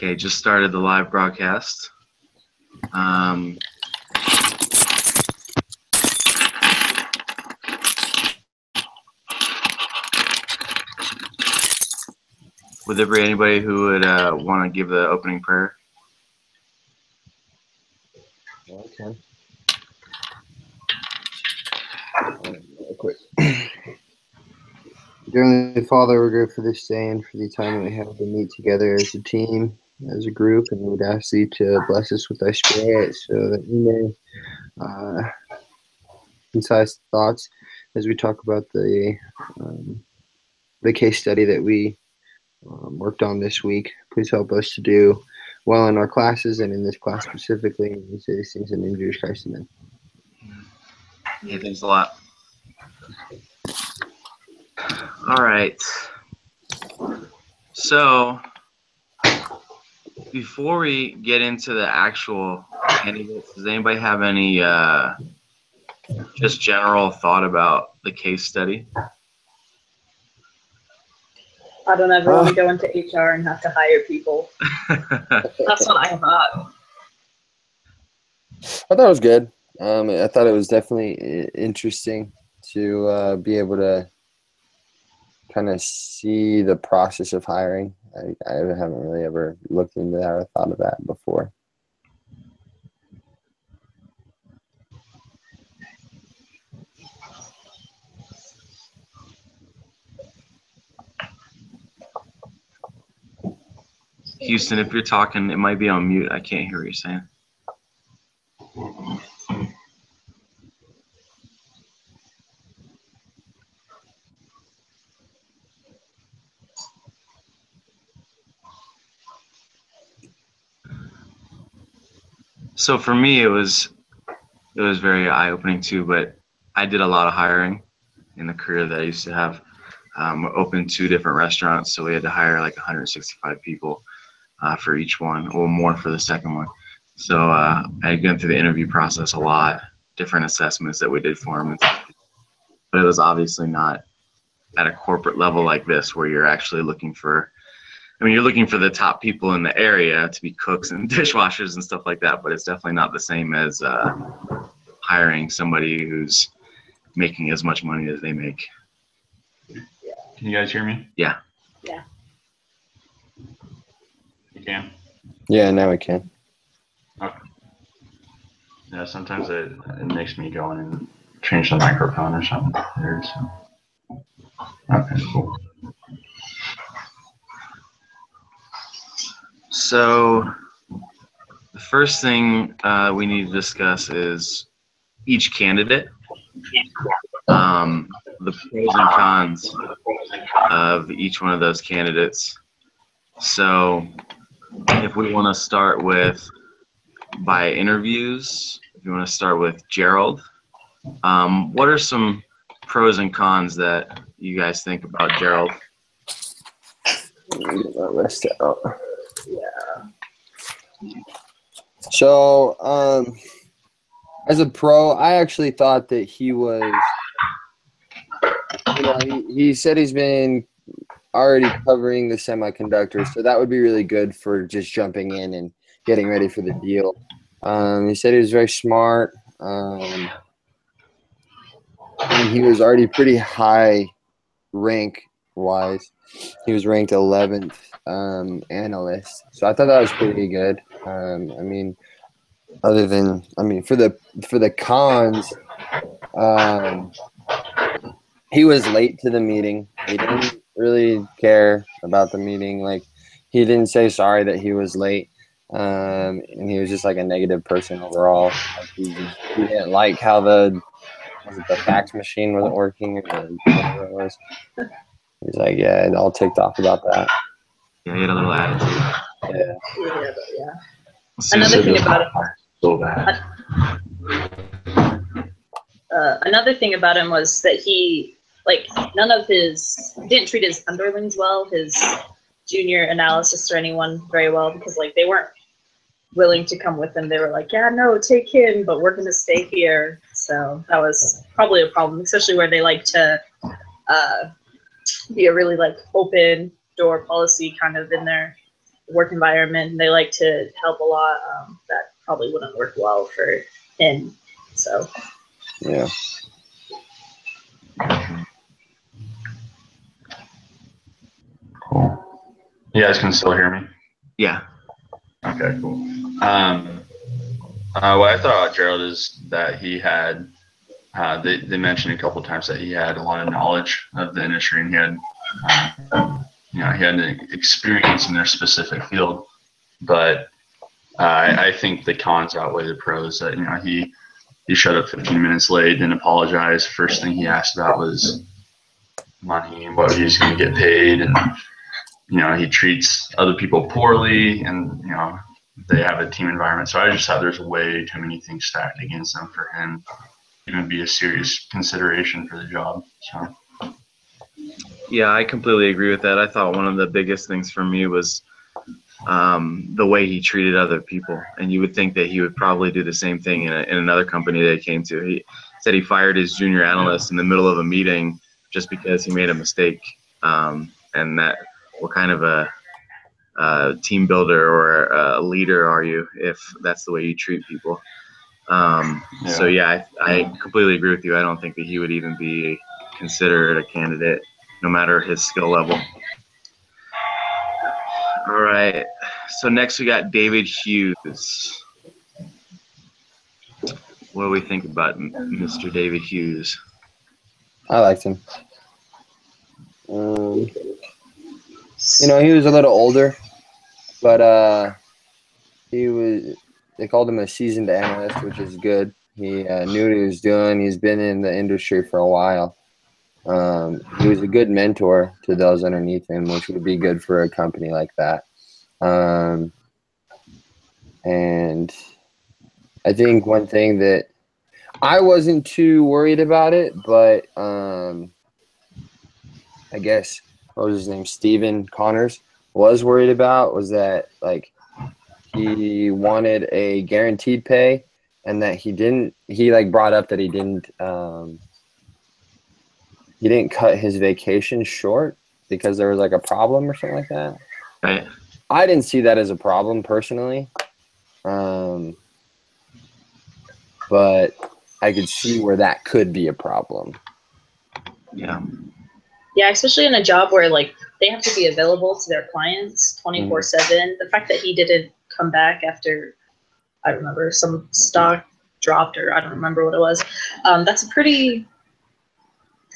Okay, just started the live broadcast. Would there be anybody who would want to give the opening prayer? Okay. Real quick. Dear Heavenly Father, we're grateful for this day and for the time that we have to meet together as a team, as a group, and we would ask Thee to bless us with Thy Spirit so that we may concise thoughts as we talk about the case study that we worked on this week. Please help us to do well in our classes and in this class specifically. And we say these things in the name of Jesus Christ. Amen. Yeah, thanks a lot. All right. So before we get into the actual candidates, does anybody have any just general thought about the case study? I don't ever want to go into HR and have to hire people. That's what I thought. I thought it was good. I thought it was definitely interesting to be able to kind of see the process of hiring. I haven't really ever looked into that or thought of that before. Houston, if you're talking, it might be on mute. I can't hear what you're saying. So for me, it was very eye-opening too, but I did a lot of hiring in the career that I used to have. We opened 2 different restaurants, so we had to hire like 165 people for each one, or more for the second one. So I had gone through the interview process a lot, different assessments that we did for them, but it was obviously not at a corporate level like this, where you're actually looking for, I mean, you're looking for the top people in the area to be cooks and dishwashers and stuff like that, but it's definitely not the same as hiring somebody who's making as much money as they make. Can you guys hear me? Yeah. Yeah. You can? Yeah, now we can. Okay. Yeah, sometimes it makes me go in and change the microphone or something weird, so. Okay, cool. So the first thing we need to discuss is each candidate, the pros and cons of each one of those candidates. So if we want to start with by interviews, if you want to start with Gerald, what are some pros and cons that you guys think about Gerald? Let me get my list out. Yeah. So, as a pro, I actually thought that he was, he said he's been already covering the semiconductors, so that would be really good for just jumping in and getting ready for the deal. He said he was very smart. And he was already pretty high rank-wise. He was ranked 11th analyst, so I thought that was pretty good. I mean, other than, I mean, for the cons, he was late to the meeting. He didn't really care about the meeting. Like, he didn't say sorry that he was late. And he was just like a negative person overall. Like, he didn't like how the fax machine wasn't working or whatever it was. He's like, yeah, all ticked off about that. Yeah, he had a little attitude. Yeah. Another thing about him. So bad. Another thing about him was that he, like, didn't treat his underlings well, his junior analysis or anyone very well, because, like, they weren't willing to come with him. They were like, yeah, no, take him, but we're going to stay here. So that was probably a problem, especially where they like to be a really, like, open door policy kind of in their work environment, and they like to help a lot. That probably wouldn't work well for him. So Yeah. Cool. You guys can still hear me? Yeah. Okay, cool. What I thought about Gerald is that he had, they mentioned a couple of times that he had a lot of knowledge of the industry, and he had, he had an experience in their specific field. But I think the cons outweigh the pros. That he showed up 15 minutes late, didn't apologize. First thing he asked about was money and what he's going to get paid, and he treats other people poorly, and they have a team environment. So I just thought there's way too many things stacked against him for him to even be a serious consideration for the job. So Yeah, I completely agree with that. I thought one of the biggest things for me was the way he treated other people, and you would think that he would probably do the same thing in another company that he came to. He said he fired his junior analyst in the middle of a meeting just because he made a mistake, and that what kind of a team builder or a leader are you if that's the way you treat people? So yeah, I completely agree with you. I don't think that he would even be considered a candidate, no matter his skill level. All right. So next we got David Hughes. What do we think about Mr. David Hughes? I liked him. He was a little older, but they called him a seasoned analyst, which is good. He knew what he was doing. He's been in the industry for a while. He was a good mentor to those underneath him, which would be good for a company like that. And I think one thing that I wasn't too worried about it, but I guess what was his name? Steven Connors was worried about was that he wanted a guaranteed pay, and that he brought up that he didn't cut his vacation short because there was a problem or something like that. Right. I didn't see that as a problem personally. But I could see where that could be a problem. Yeah. Yeah, especially in a job where they have to be available to their clients 24/7. The fact that he didn't come back after, I remember, some stock dropped, or I don't remember what it was. That's a pretty,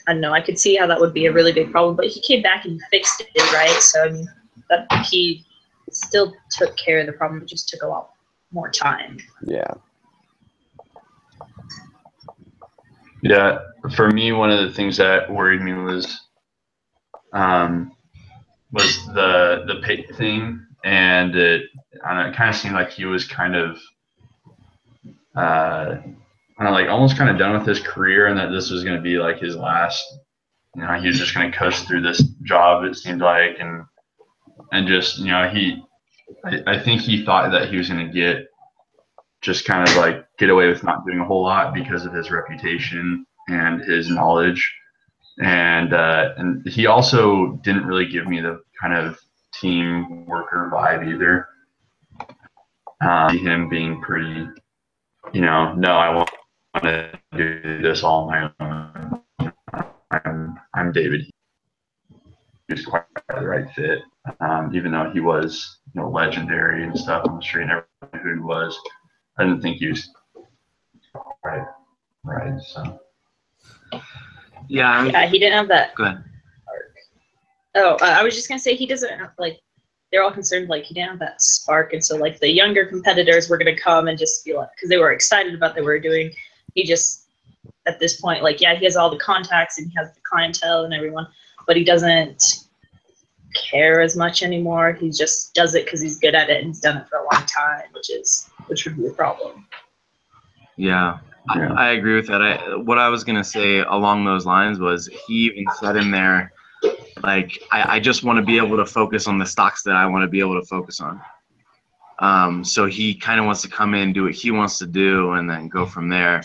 I don't know, I could see how that would be a really big problem, but he came back and fixed it, right? So I mean, that he still took care of the problem. It just took a lot more time. Yeah. Yeah, for me, one of the things that worried me was the pay thing, and it kind of seemed like he was kind of almost kind of done with his career, and that this was going to be his last. He was just going to coast through this job, it seemed like, and just I think he thought that he was going to get away with not doing a whole lot because of his reputation and his knowledge. And he also didn't really give me the kind of team worker vibe either. Him being pretty, no, I want to do this all on my own. I'm David. He was quite the right fit, even though he was, legendary and stuff on the street and everyone who he was. I didn't think he was right. So. Yeah, he didn't have that. Go ahead. Oh, I was just gonna say he doesn't have they're all concerned he didn't have that spark, and so the younger competitors were gonna come and just be because they were excited about what they were doing. He just at this point he has all the contacts and he has the clientele and everyone, but he doesn't care as much anymore. He just does it because he's good at it and he's done it for a long time, which would be a problem. Yeah. I agree with that. What I was going to say along those lines was he even said in there, I just want to be able to focus on the stocks that I want to be able to focus on. So he kind of wants to come in, do what he wants to do, and then go from there.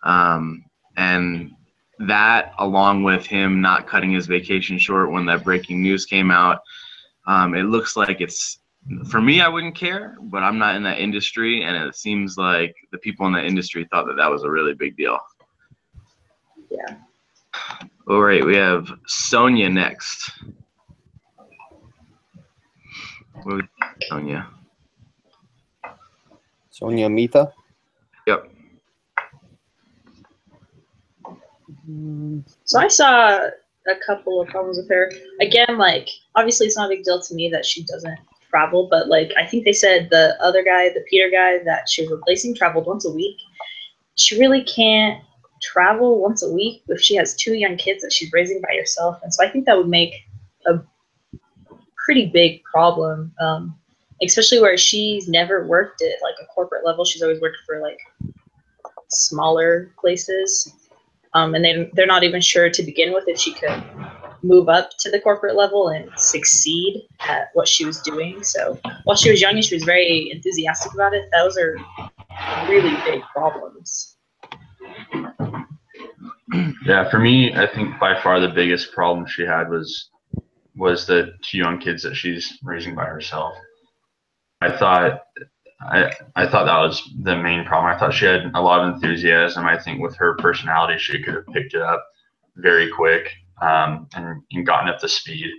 And that, along with him not cutting his vacation short when that breaking news came out, it looks like it's For me, I wouldn't care, but I'm not in that industry, and it seems like the people in that industry thought that that was a really big deal. Yeah. All right, we have Sonia next. Sonia. Sonia Mita. Yep. So I saw a couple of problems with her. Again, like, obviously it's not a big deal to me that she doesn't travel, but like, I think they said the other guy, the Peter guy that she was replacing, traveled once a week. She really can't travel once a week if she has 2 young kids that she's raising by herself. And so I think that would make a pretty big problem, especially where she's never worked at like a corporate level. She's always worked for like smaller places. And they're not even sure to begin with if she could move up to the corporate level and succeed at what she was doing. So while she was young and she was very enthusiastic about it, those are really big problems. Yeah, for me, I think by far the biggest problem she had was the 2 young kids that she's raising by herself. I thought that was the main problem. I thought she had a lot of enthusiasm. I think with her personality, she could have picked it up very quick and gotten up to speed.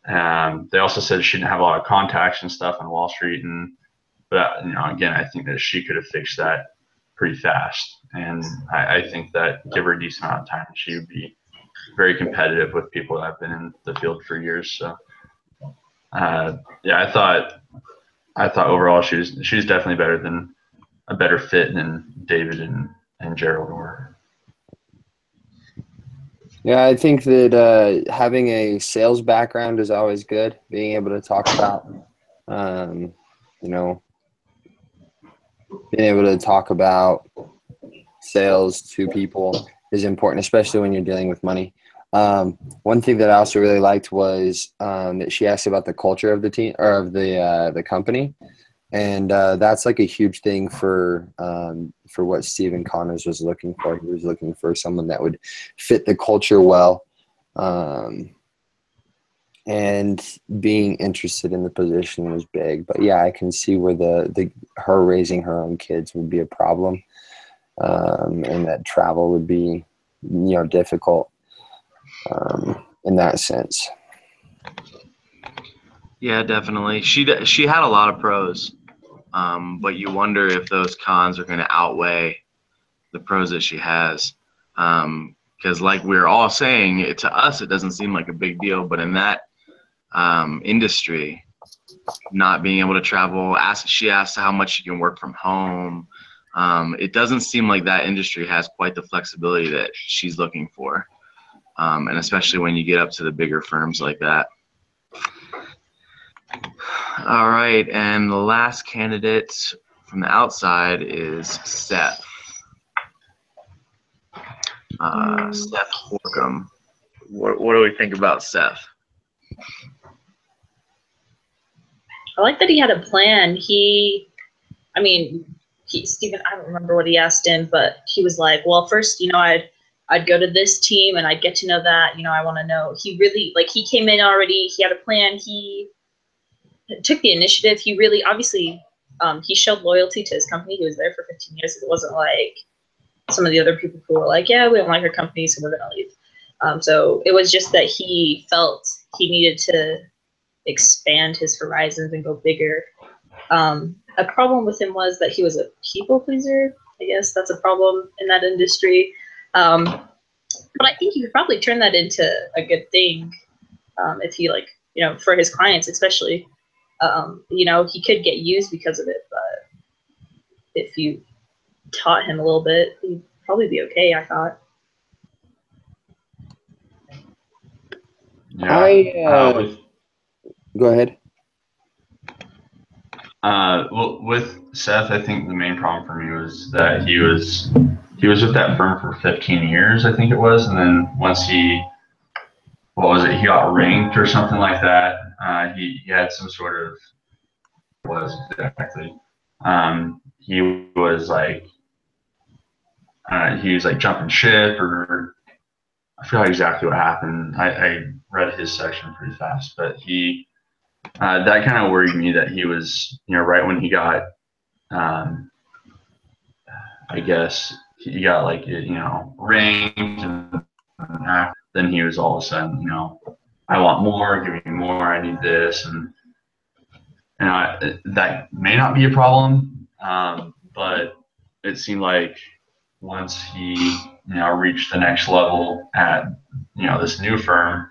They also said she didn't have a lot of contacts and stuff on Wall Street, but again, I think that she could have fixed that pretty fast. And I think that give her a decent amount of time, she would be very competitive with people that have been in the field for years. So yeah, I thought overall she was definitely a better fit than David and Gerald were. Yeah, I think that having a sales background is always good. Being able to talk about, being able to talk about sales to people is important, especially when you're dealing with money. One thing that I also really liked was that she asked about the culture of the team or of the company, and that's like a huge thing for what Stephen Connors was looking for. He was looking for someone that would fit the culture well, and being interested in the position was big. But yeah, I can see where her raising her own kids would be a problem, and that travel would be difficult. In that sense. Yeah, definitely. She had a lot of pros, but you wonder if those cons are going to outweigh the pros that she has. Because like we're all saying, to us it doesn't seem like a big deal, but in that industry, not being able to travel, she asked how much she can work from home. It doesn't seem like that industry has quite the flexibility that she's looking for. And especially when you get up to the bigger firms like that. All right, and the last candidate from the outside is Seth. Seth Horkham. What do we think about Seth? I like that he had a plan. Stephen, I don't remember what he asked him, but he was like, well, first, I'd go to this team and I'd get to know that, I want to know. He really, he came in already, he had a plan, he took the initiative. He really, obviously, he showed loyalty to his company. He was there for 15 years. It wasn't like some of the other people who were like, yeah, we don't like our company, so we're going to leave. So it was just that he felt he needed to expand his horizons and go bigger. A problem with him was that he was a people pleaser. I guess that's a problem in that industry. But I think you could probably turn that into a good thing if he for his clients especially. He could get used because of it, but if you taught him a little bit, he'd probably be okay, I thought. Yeah. Go ahead. Well, with Seth, I think the main problem for me was that he was with that firm for 15 years, I think it was, and then once he got ranked or something like that. He had some sort of he was like jumping ship, or I forgot exactly what happened. I read his section pretty fast, but he that kind of worried me that he was, right when he got, I guess he got like, ranked, and then he was all of a sudden, I want more, give me more, I need this, and that may not be a problem, but it seemed like once he, reached the next level at, this new firm,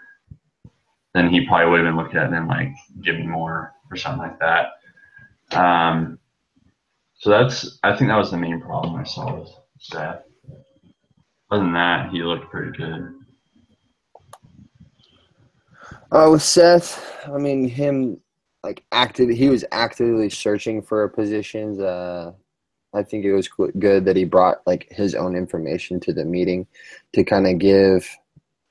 then he probably would have been looking at them like, give me more or something like that. So I think that was the main problem I saw with Seth. Other than that, he looked pretty good. With Seth, I mean, he was actively searching for positions. I think it was good that he brought like his own information to the meeting to kind of give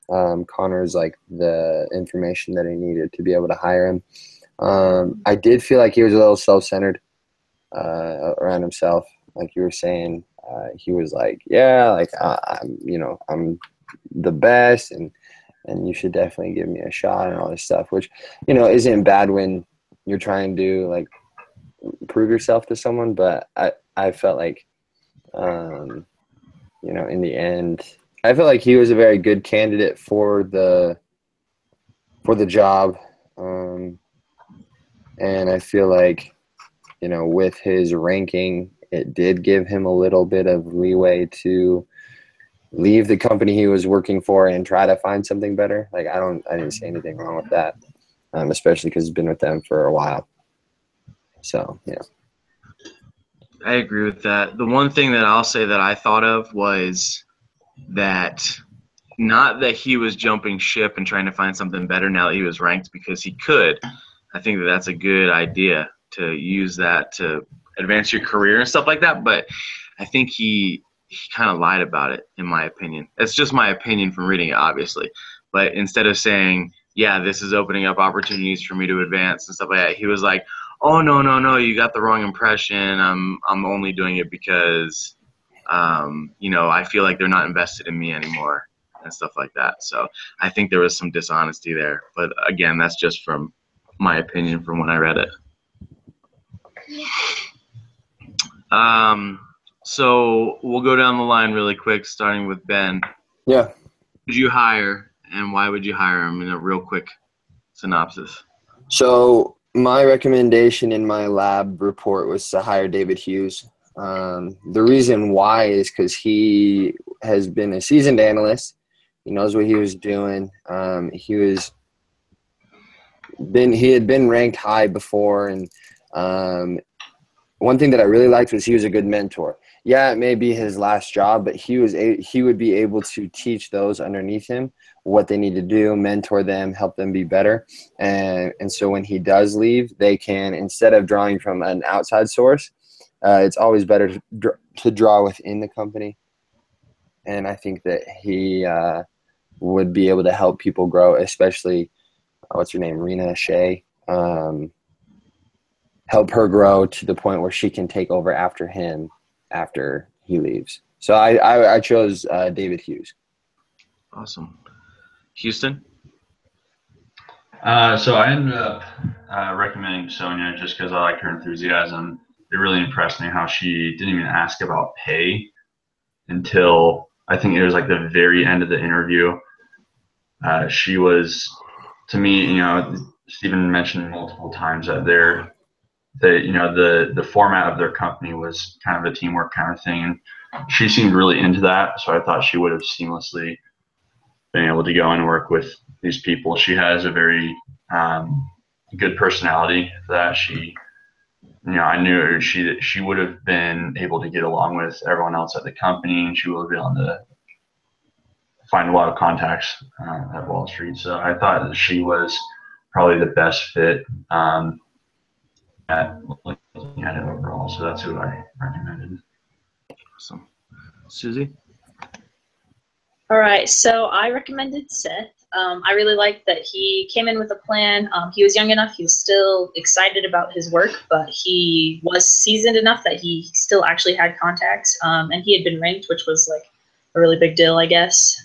Connors like the information that he needed to be able to hire him. I did feel like he was a little self-centered around himself. Like you were saying, he was like, yeah, like I'm the best, and you should definitely give me a shot and all this stuff, which, isn't bad when you're trying to like prove yourself to someone. But I felt like, in the end, I felt like he was a very good candidate for the job. And I feel like, with his ranking, it did give him a little bit of leeway to leave the company he was working for and try to find something better. Like, I didn't see anything wrong with that, especially because he's been with them for a while. So, yeah. I agree with that. The one thing that I'll say that I thought of was that not that he was jumping ship and trying to find something better now that he was ranked, because he could. I think that that's a good idea to use that to advance your career and stuff like that. But I think he kind of lied about it, in my opinion. It's just my opinion from reading it, obviously. But instead of saying, yeah, this is opening up opportunities for me to advance and stuff like that, he was like, oh, no, you got the wrong impression. I'm only doing it because, I feel like they're not invested in me anymore and stuff like that. So I think there was some dishonesty there. But again, that's just from my opinion from when I read it. So we'll go down the line really quick, starting with Ben. Yeah. Would you hire, and why would you hire him, in a real quick synopsis? So my recommendation in my lab report was to hire David Hughes. The reason why is because he has been a seasoned analyst. He knows what he was doing. He had been ranked high before, and one thing that I really liked was he was a good mentor. Yeah, it may be his last job, but he would be able to teach those underneath him what they need to do, mentor them, help them be better. And so when he does leave, they can, instead of drawing from an outside source, it's always better to draw within the company. And I think that he would be able to help people grow, especially, what's her name, Rena Shea. Help her grow to the point where she can take over after him after he leaves. So I chose David Hughes. Awesome. Houston? So I ended up recommending Sonia just because I liked her enthusiasm. It really impressed me how she didn't even ask about pay until I think it was like the very end of the interview. She was, to me, Stephen mentioned multiple times that the format of their company was kind of a teamwork kind of thing. She seemed really into that, so I thought she would have seamlessly been able to go and work with these people. She has a very good personality that I knew she would have been able to get along with everyone else at the company, and she would be able to find a lot of contacts at Wall Street. So I thought that she was probably the best fit at looking at it overall. So that's who I recommended. Awesome. Susie? All right, so I recommended Seth. I really liked that he came in with a plan. He was young enough, he was still excited about his work, but he was seasoned enough that he still actually had contacts, and he had been ranked, which was like a really big deal, I guess.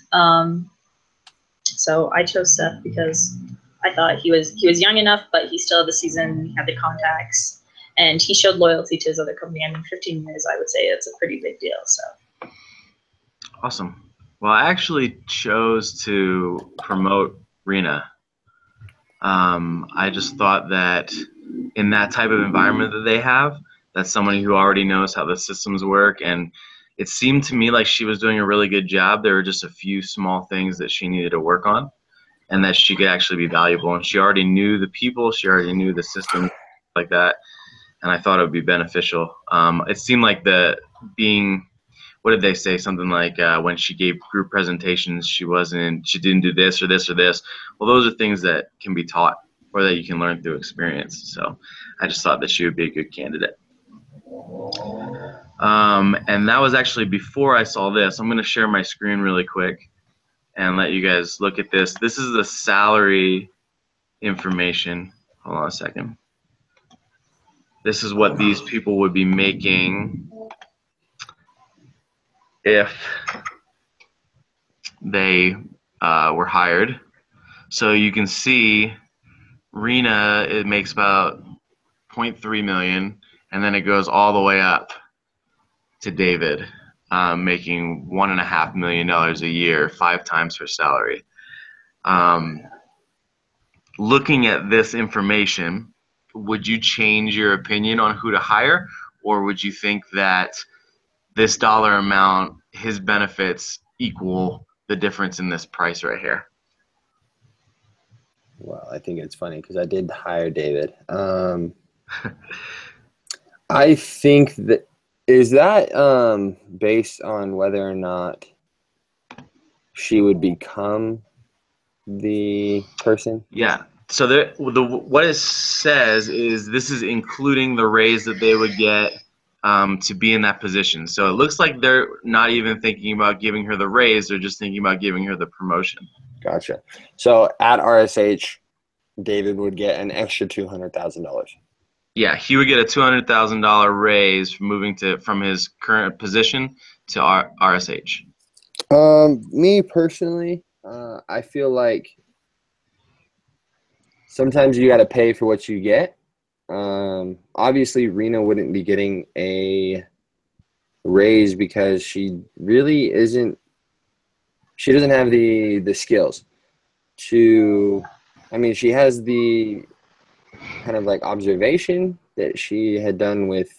So I chose Seth because I thought he was young enough, but he still had the season, he had the contacts, and he showed loyalty to his other company. I mean, 15 years, I would say it's a pretty big deal. So Awesome. Well, I actually chose to promote Rena. I just thought that in that type of environment that they have, that's somebody who already knows how the systems work, and it seemed to me like she was doing a really good job. There were just a few small things that she needed to work on, and that she could actually be valuable. And she already knew the people, she already knew the system like that, and I thought it would be beneficial. It seemed like what did they say? Something like when she gave group presentations, she didn't do this or this or this. Well, those are things that can be taught or that you can learn through experience. So I just thought that she would be a good candidate. And that was actually before I saw this. I'm going to share my screen really quick and let you guys look at this. This is the salary information. Hold on a second. This is what these people would be making if they were hired. So you can see Rena, it makes about 0.3 million, and then it goes all the way up to David, making $1.5 million a year, 5 times her salary. Looking at this information, would you change your opinion on who to hire, or would you think that this dollar amount, his benefits equal the difference in this price right here? Well, I think it's funny because I did hire David. I think that is that based on whether or not she would become the person? Yeah. So what it says is this is including the raise that they would get to be in that position. So it looks like they're not even thinking about giving her the raise. They're just thinking about giving her the promotion. Gotcha. So at RSH, David would get an extra $200,000. Yeah, he would get a $200,000 raise for moving from his current position to RSH. Me personally, I feel like sometimes you got to pay for what you get. Obviously, Rena wouldn't be getting a raise because she really isn't. She doesn't have the skills to. I mean, she has the kind of like observation that she had done with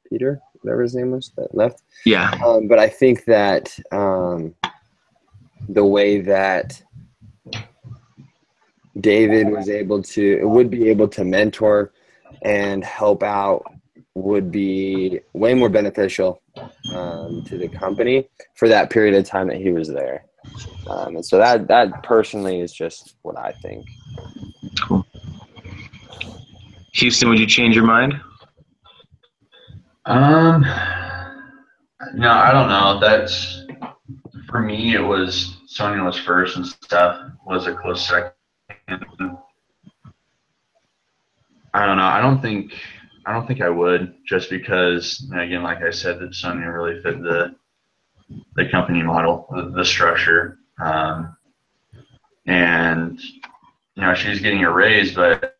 Peter, whatever his name was, that left. Yeah. But I think that the way that David would be able to mentor and help out would be way more beneficial to the company for that period of time that he was there. And so that personally is just what I think. Cool. Houston, would you change your mind? No, I don't know. That's, for me, it was Sonya was first and Steph was a close second. I don't know. I don't think I would, just because, again, like I said, that Sonya really fit the company model, the structure, and she was getting a raise, but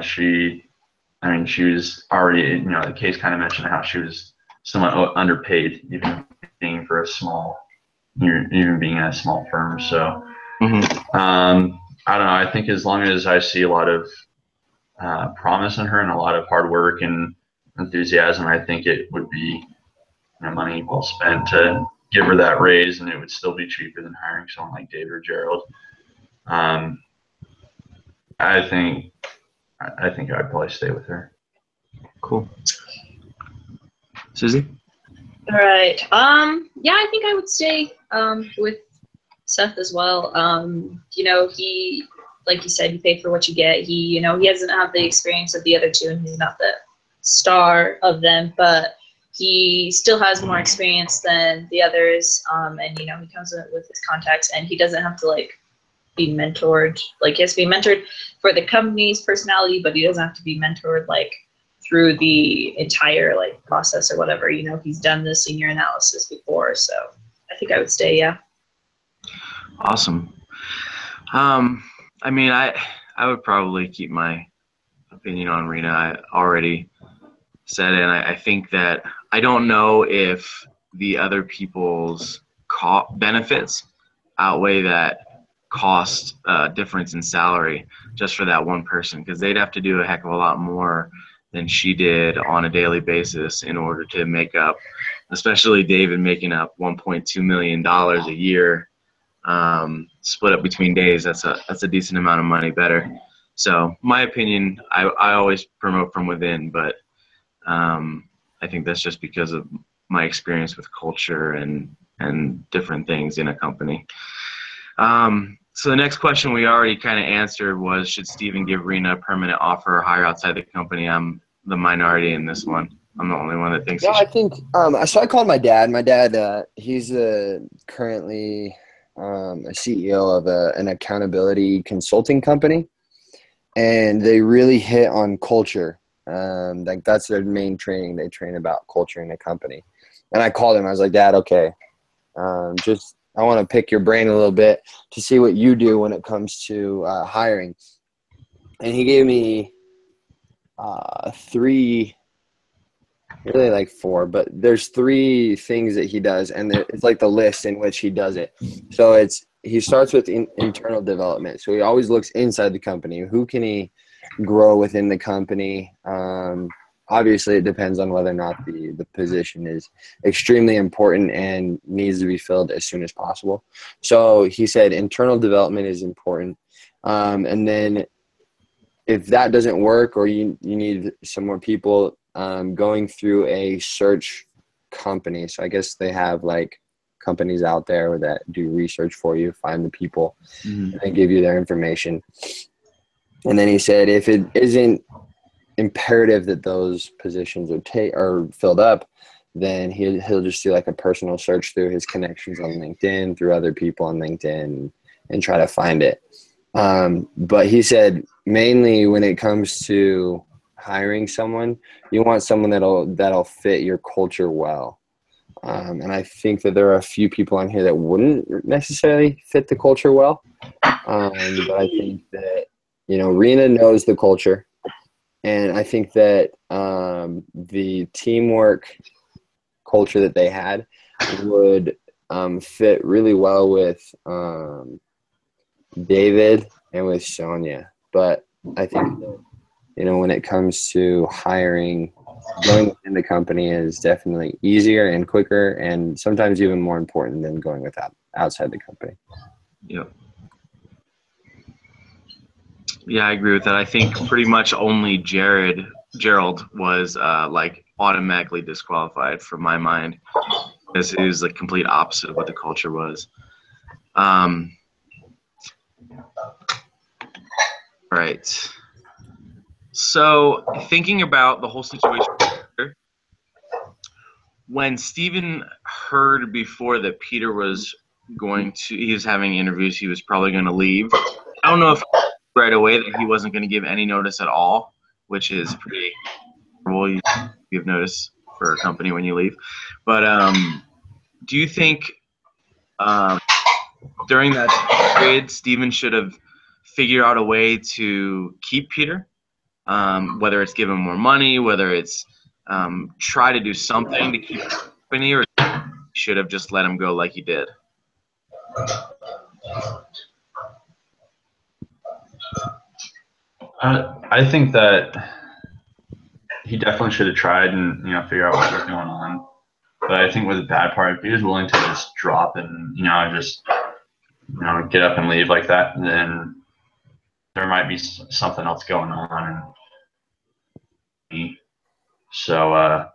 she was already, the case kind of mentioned how she was somewhat underpaid, even being a small firm. So, I don't know. I think as long as I see a lot of promise in her and a lot of hard work and enthusiasm, I think it would be money well spent to give her that raise, and it would still be cheaper than hiring someone like David or Gerald. I think I'd probably stay with her. Cool. Susie? All right. Yeah, I think I would stay with Seth as well. He, like you said, you pay for what you get. He doesn't have the experience of the other two, and he's not the star of them, but he still has more experience than the others. And he comes in with his contacts, and he doesn't have to be mentored. He has to be mentored for the company's personality, but he doesn't have to be mentored through the entire process or whatever. He's done the senior analysis before, so I think I would stay. Yeah. Awesome. I mean, I would probably keep my opinion on Rena. I already said it, and I think that I don't know if the other people's benefits outweigh that cost difference in salary just for that one person, because they'd have to do a heck of a lot more than she did on a daily basis in order to make up, especially David making up $1.2 million a year, split up between days. That's a decent amount of money better. So my opinion, I always promote from within, but I think that's just because of my experience with culture and different things in a company. So the next question we already kind of answered was, should Steven give Rena a permanent offer or hire outside the company? I'm the minority in this one. I'm the only one that thinks. No, I think so. I called my dad. My dad, he's currently a CEO of an accountability consulting company, and they really hit on culture. Like that's their main training. They train about culture in the company. And I called him. I was like, Dad, okay, I want to pick your brain a little bit to see what you do when it comes to hiring. And he gave me 3, really like 4, but there's 3 things that he does, and it's like the list in which he does it. So he starts with internal development. So he always looks inside the company. Who can he grow within the company? Obviously, it depends on whether or not the position is extremely important and needs to be filled as soon as possible. So he said internal development is important. And then if that doesn't work, or you need some more people, going through a search company. So I guess they have like companies out there that do research for you, find the people, and then give you their information. And then he said if it isn't imperative that those positions are filled up, then he'll just do like a personal search through his connections on LinkedIn, through other people on LinkedIn, and try to find it. But he said mainly when it comes to hiring someone, you want someone that'll fit your culture well. And I think that there are a few people on here that wouldn't necessarily fit the culture well. But I think that, Rena knows the culture. And I think that the teamwork culture that they had would fit really well with David and with Sonia. But I think that, when it comes to hiring, going within the company is definitely easier and quicker, and sometimes even more important than going outside the company. Yep. Yeah, I agree with that. I think pretty much only Gerald was like automatically disqualified from my mind, because he was the complete opposite of what the culture was. Right. So thinking about the whole situation, when Steven heard before that Peter was he was having interviews, he was probably going to leave. I don't know if right away that he wasn't going to give any notice at all, which is pretty horrible. You give notice for a company when you leave. But do you think during that period, Steven should have figured out a way to keep Peter? Whether it's give him more money, whether it's try to do something to keep the company, or should have just let him go like he did? I think that he definitely should have tried and figure out what was going on. But I think with the bad part, if he was willing to just drop and just get up and leave like that, then there might be something else going on. So I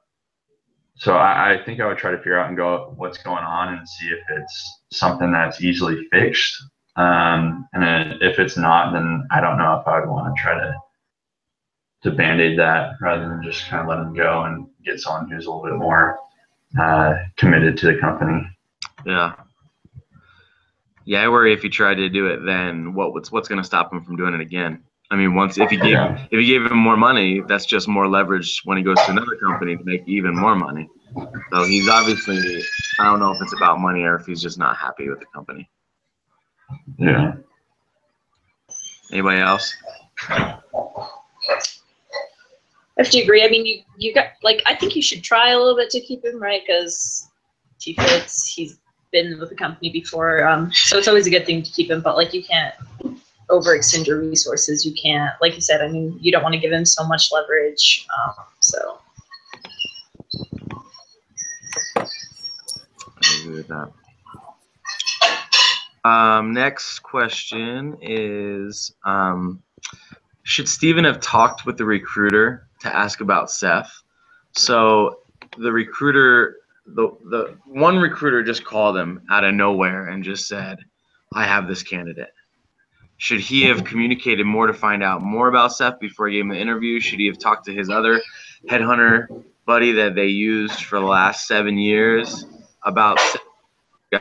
think I would try to figure out and go what's going on and see if it's something that's easily fixed. And then if it's not, then I don't know if I would want to try to band-aid that rather than just kind of let him go and get someone who's a little bit more committed to the company. Yeah. Yeah, I worry if he tried to do it, then what's going to stop him from doing it again? I mean, if he gave him more money, that's just more leverage when he goes to another company to make even more money. So he's obviously, I don't know if it's about money or if he's just not happy with the company. Yeah. Anybody else? I have to agree. I mean, you got, like, I think you should try a little bit to keep him, right? Because he fits. He's been with the company before, so it's always a good thing to keep him. But like, you can't overextend your resources. You can't, like you said. I mean, you don't want to give him so much leverage. So. I agree with that. Next question is, should Steven have talked with the recruiter to ask about Seth? So the recruiter, the one recruiter just called him out of nowhere and just said, I have this candidate. Should he have communicated more to find out more about Seth before he gave him the interview? Should he have talked to his other headhunter buddy that they used for the last 7 years about Seth?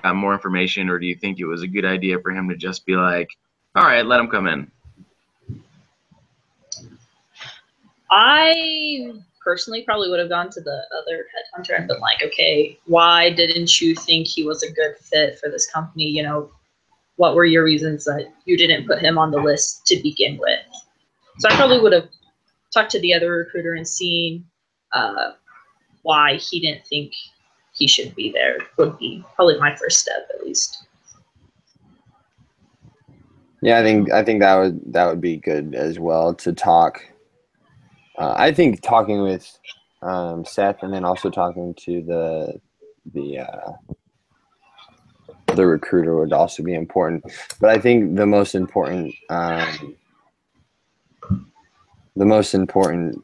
Got more information, or do you think it was a good idea for him to just be like, all right, let him come in? I personally probably would have gone to the other headhunter and been like, okay, why didn't you think he was a good fit for this company? You know, what were your reasons that you didn't put him on the list to begin with? So I probably would have talked to the other recruiter and seen why he didn't think he should be there. Would be probably my first step, at least. Yeah, I think that would be good as well to talk. I think talking with Seth and then also talking to the recruiter would also be important. But I think the most important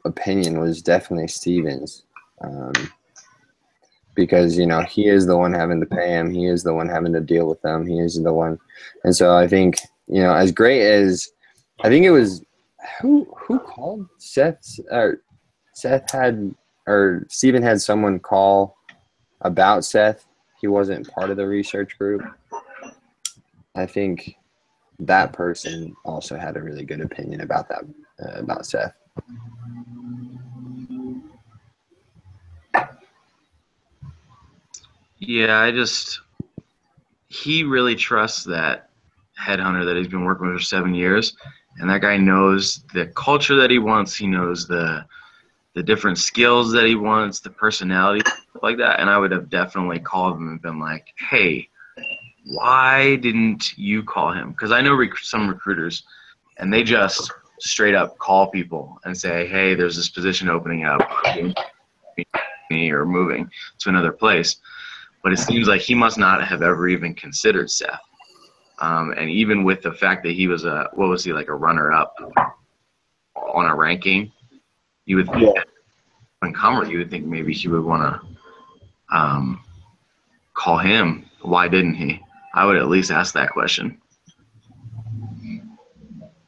opinion was definitely Steven's. Because, you know, he is the one having to pay him. He is the one having to deal with them. He is the one. And so I think, you know, as great as – I think it was – who called Seth? Steven had someone call about Seth. He wasn't part of the research group. I think that person also had a really good opinion about that, about Seth. Yeah, he really trusts that headhunter that he's been working with for 7 years, and that guy knows the culture that he wants. He knows the different skills that he wants, the personality, stuff like that. And I would have definitely called him and been like, hey, why didn't you call him? Because I know some recruiters, and they just straight up call people and say, hey, there's this position opening up, or moving to another place. But it seems like he must not have ever even considered Seth. And even with the fact that he was like a runner-up on a ranking, you would think that when Commerce, you would think maybe he would want to call him. Why didn't he? I would at least ask that question.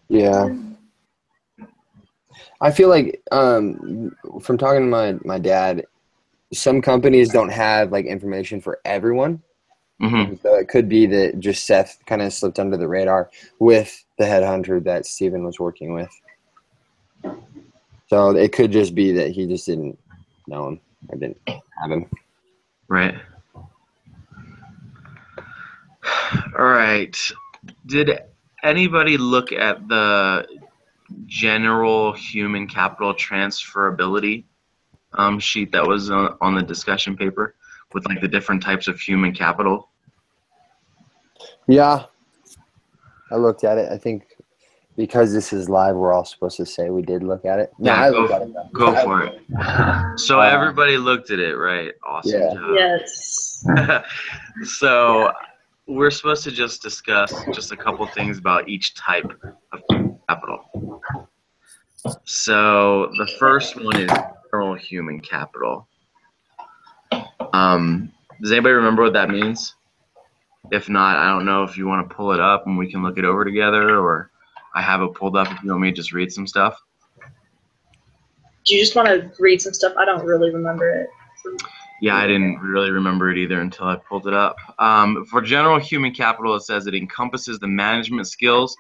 Yeah. I feel like from talking to my dad, some companies don't have like information for everyone. Mm-hmm. So it could be that just Seth kind of slipped under the radar with the headhunter that Steven was working with. So it could just be that he just didn't know him or didn't have him. Right. All right. Did anybody look at the general human capital transferability sheet that was on the discussion paper with like the different types of human capital? Yeah, I looked at it. I think because this is live, we're all supposed to say we did look at it. No, Yeah, I looked at it. Go for it. So everybody looked at it, right? Awesome Yeah. job. Yes. So we're supposed to just discuss just a couple things about each type of capital. So the first one is general human capital. Does anybody remember what that means? If not, I don't know if you want to pull it up and we can look it over together, or I have it pulled up if you want me to just read some stuff. Do you just want to read some stuff? I don't really remember it. Yeah, I didn't really remember it either until I pulled it up. For general human capital, it says it encompasses the management skills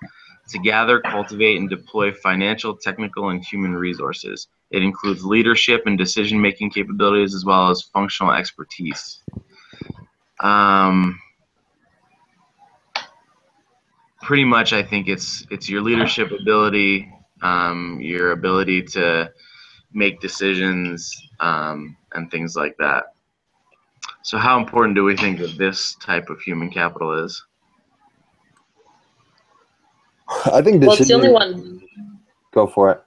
to gather, cultivate, and deploy financial, technical, and human resources. It includes leadership and decision-making capabilities as well as functional expertise. pretty much I think it's your leadership ability, your ability to make decisions, and things like that. So how important do we think that this type of human capital is? I think Well, it's the only decision. one. Go for it.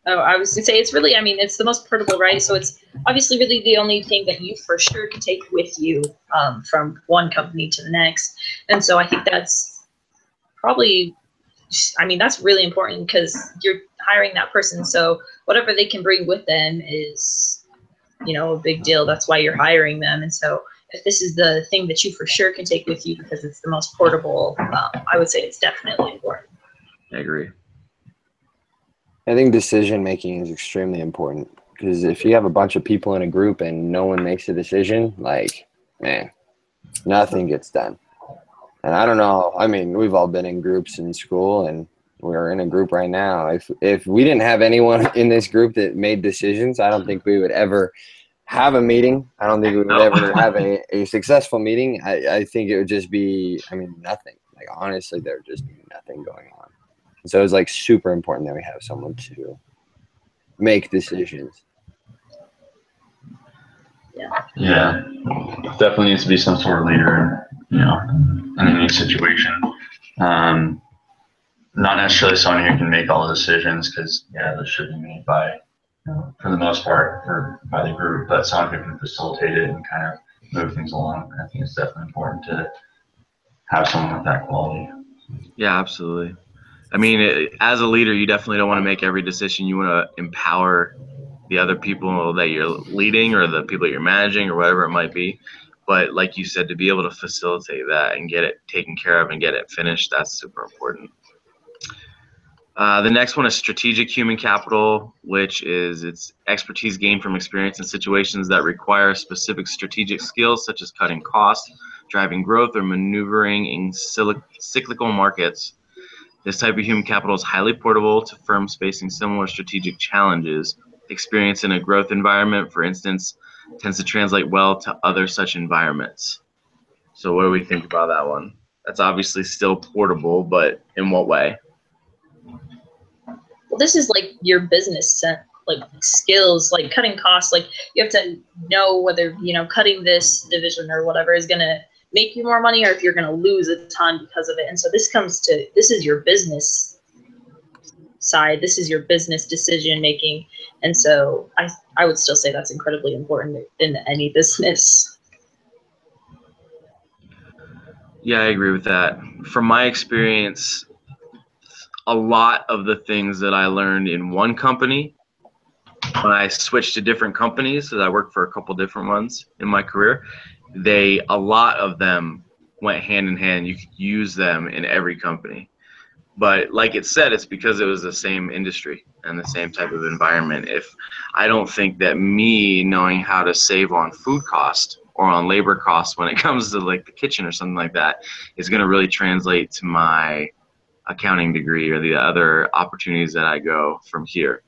Oh, I was gonna say it's really. I mean, it's the most portable, right? So it's obviously really the only thing that you for sure can take with you from one company to the next. And so I think that's probably. I mean, that's really important because you're hiring that person. So whatever they can bring with them is, a big deal. That's why you're hiring them. And so if this is the thing that you for sure can take with you because it's the most portable, I would say it's definitely important. I agree. I think decision making is extremely important because if you have a bunch of people in a group and no one makes a decision, like, man, nothing gets done. And I don't know. I mean, we've all been in groups in school, and we're in a group right now. If we didn't have anyone in this group that made decisions, I don't think we would ever have a meeting. I don't think we would ever have a successful meeting. I think it would just be, I mean, nothing. Like, honestly, there would just be nothing going on. And so it's like super important that we have someone to make decisions. Yeah, definitely needs to be some sort of leader, in any situation. Not necessarily someone who can make all the decisions, because those should be made by, for the most part, by the group, but someone who can facilitate it and kind of move things along. I think it's definitely important to have someone with that quality. Yeah, absolutely. I mean, as a leader, you definitely don't want to make every decision. You want to empower the other people that you're leading or the people that you're managing or whatever it might be. But like you said, to be able to facilitate that and get it taken care of and get it finished, that's super important. The next one is strategic human capital, which is its expertise gained from experience in situations that require specific strategic skills, such as cutting costs, driving growth, or maneuvering in cyclical markets. This type of human capital is highly portable to firms facing similar strategic challenges. Experience in a growth environment, for instance, tends to translate well to other such environments. So what do we think about that one? That's obviously still portable, but in what way? Well, this is like your business like skills, like cutting costs. Like you have to know whether cutting this division or whatever is going to make you more money or if you're going to lose a ton because of it. And so this is your business side. This is your business decision making. And so I would still say that's incredibly important in any business. Yeah, I agree with that. From my experience, a lot of the things that I learned in one company, when I switched to different companies, so I worked for a couple different ones in my career, a lot of them went hand in hand. You could use them in every company. But like it said, it's because it was the same industry and the same type of environment. I don't think that me knowing how to save on food cost or on labor costs when it comes to like the kitchen or something like that is going to really translate to my accounting degree or the other opportunities that I go from here.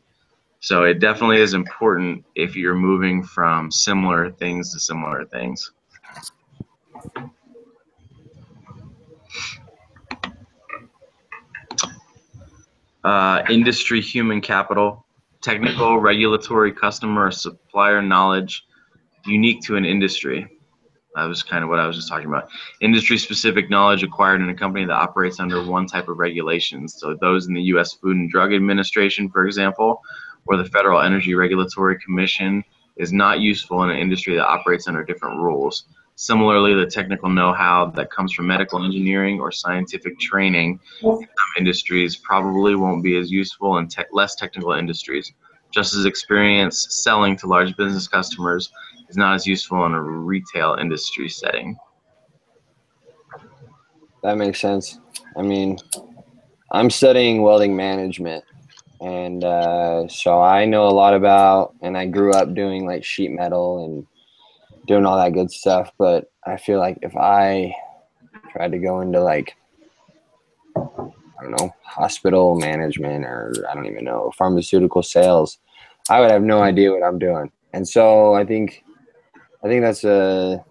So it definitely is important if you're moving from similar things to similar things. Industry human capital, technical, regulatory, customer, or supplier knowledge unique to an industry. That was kind of what I was just talking about. Industry-specific knowledge acquired in a company that operates under one type of regulations. So those in the U.S. Food and Drug Administration, for example, or the Federal Energy Regulatory Commission is not useful in an industry that operates under different rules. Similarly, the technical know-how that comes from medical engineering or scientific training in some industries probably won't be as useful in less technical industries. Just as experience selling to large business customers is not as useful in a retail industry setting. That makes sense. I mean, I'm studying welding management, and so I know a lot about, and I grew up doing like sheet metal and doing all that good stuff. But I feel like if I tried to go into like, I don't know, hospital management or I don't even know, pharmaceutical sales, I would have no idea what I'm doing. And so I think that's the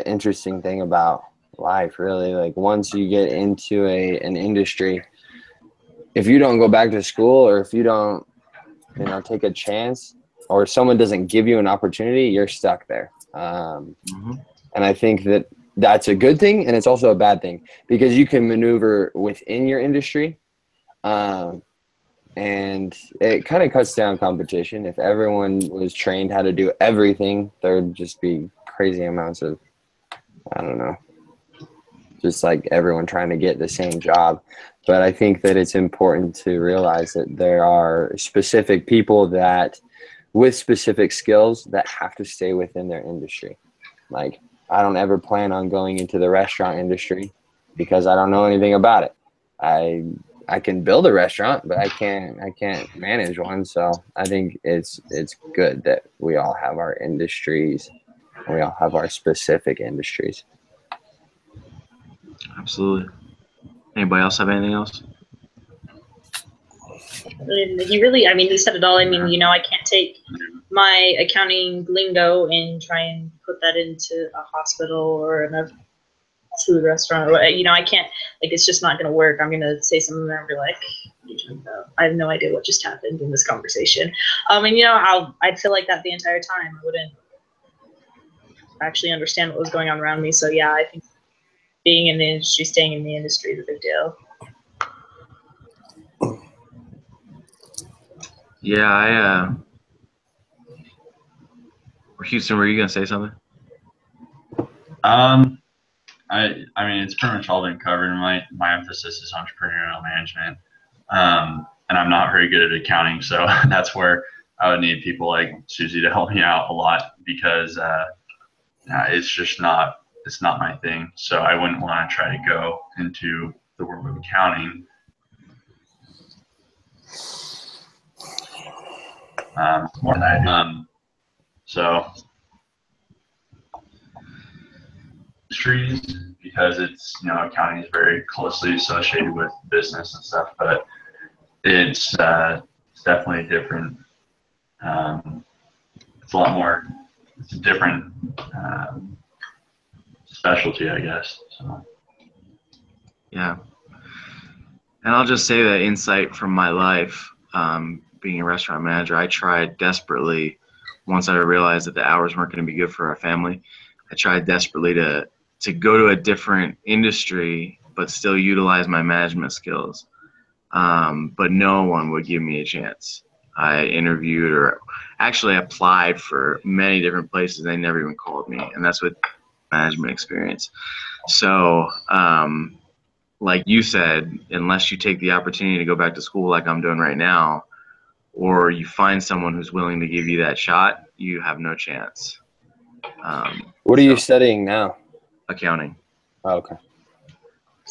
interesting thing about life, really. Like once you get into an industry, if you don't go back to school, or if you don't, you know, take a chance, or someone doesn't give you an opportunity, you're stuck there. And I think that that's a good thing, and it's also a bad thing, because you can maneuver within your industry, and it kind of cuts down competition. If everyone was trained how to do everything, there'd just be crazy amounts of, I don't know, just like everyone trying to get the same job. But I think that it's important to realize that there are specific people that with specific skills that have to stay within their industry. Like, I don't ever plan on going into the restaurant industry because I don't know anything about it. I can build a restaurant, but I can't manage one. So I think it's good that we all have our industries, and we all have our specific industries. Absolutely. Anybody else have anything else? He said it all. I mean, you know, I can't take my accounting lingo and try and put that into a hospital or in a food restaurant. You know, I can't, like, it's just not going to work. I'm going to say something there and be like, I have no idea what just happened in this conversation. And you know, I'd feel like that the entire time. I wouldn't actually understand what was going on around me. So yeah, I think being in the industry, staying in the industry is a big deal. Yeah, Houston, were you gonna say something? I mean, it's pretty much all been covered. My emphasis is entrepreneurial management, and I'm not very good at accounting, so that's where I would need people like Susie to help me out a lot, because it's just not my thing. So I wouldn't want to try to go into the world of accounting. More than I do. So industries, because it's, you know, accounting is very closely associated with business and stuff, but it's definitely different. It's a lot more. It's a different specialty, I guess. So. Yeah. And I'll just say that insight from my life, being a restaurant manager, I tried desperately, once I realized that the hours weren't going to be good for our family, I tried desperately to go to a different industry but still utilize my management skills. But no one would give me a chance. I interviewed, or actually applied for many different places. They never even called me, and that's with management experience. So, like you said, unless you take the opportunity to go back to school like I'm doing right now, or you find someone who's willing to give you that shot, you have no chance. What are you studying now? Accounting. Oh, okay.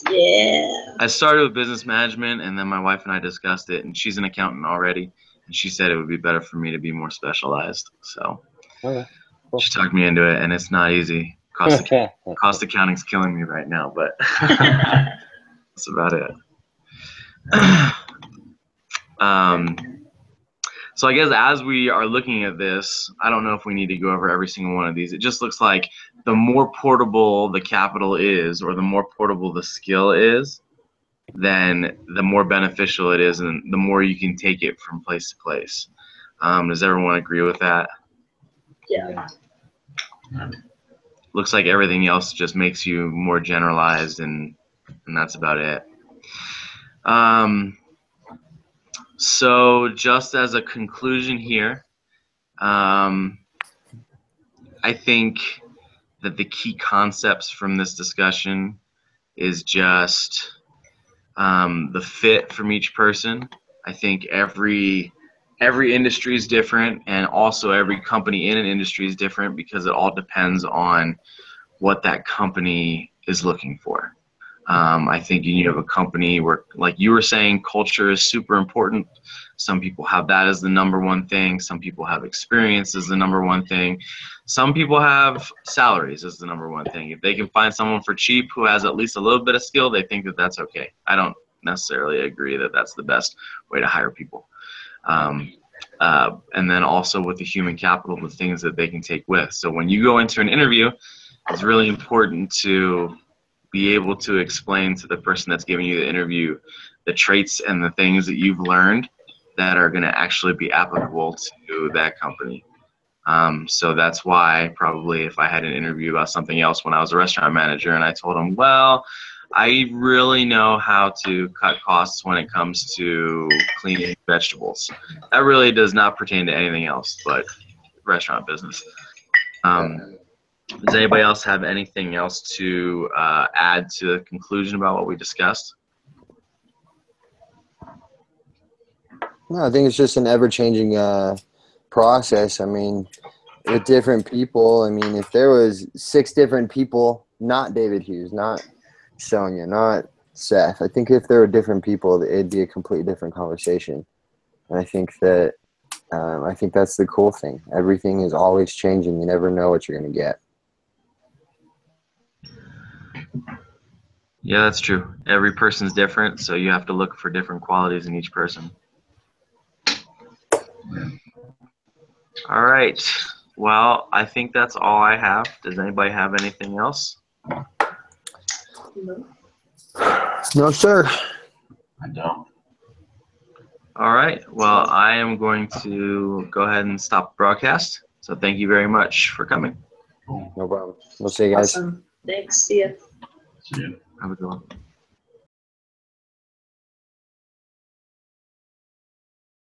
Yeah. I started with business management, and then my wife and I discussed it, and she's an accountant already, and she said it would be better for me to be more specialized. So Okay. Cool. She talked me into it, and it's not easy. Cost accounting's killing me right now, but that's about it. So I guess as we are looking at this, I don't know if we need to go over every single one of these. It just looks like the more portable the capital is, or the more portable the skill is, then the more beneficial it is, and the more you can take it from place to place. Does everyone agree with that? Yeah. Looks like everything else just makes you more generalized, and that's about it. So just as a conclusion here, I think that the key concepts from this discussion is just the fit from each person. I think every industry is different, and also every company in an industry is different, because it all depends on what that company is looking for. I think you have a company where, like you were saying, culture is super important. Some people have that as the number one thing. Some people have experience as the number one thing. Some people have salaries as the number one thing. If they can find someone for cheap who has at least a little bit of skill, they think that that's okay. I don't necessarily agree that that's the best way to hire people. And then also with the human capital, the things that they can take with. So when you go into an interview, it's really important to be able to explain to the person that's giving you the interview the traits and the things that you've learned that are going to actually be applicable to that company. So that's why probably if I had an interview about something else when I was a restaurant manager and I told them, well, I really know how to cut costs when it comes to cleaning vegetables. That really does not pertain to anything else but restaurant business. Does anybody else have anything else to add to the conclusion about what we discussed? No, I think it's just an ever-changing process. I mean, with different people, I mean, if there was 6 different people, not David Hughes, not Sonia, not Seth, I think if there were different people, it'd be a completely different conversation. And I think that I think that's the cool thing. Everything is always changing. You never know what you're going to get. Yeah, that's true. Every person's different, so you have to look for different qualities in each person. All right. Well, I think that's all I have. Does anybody have anything else? No, sir. I don't. All right. Well, I am going to go ahead and stop the broadcast. So thank you very much for coming. No problem. We'll see you guys. Awesome. Thanks. See ya. See you. Have a good one.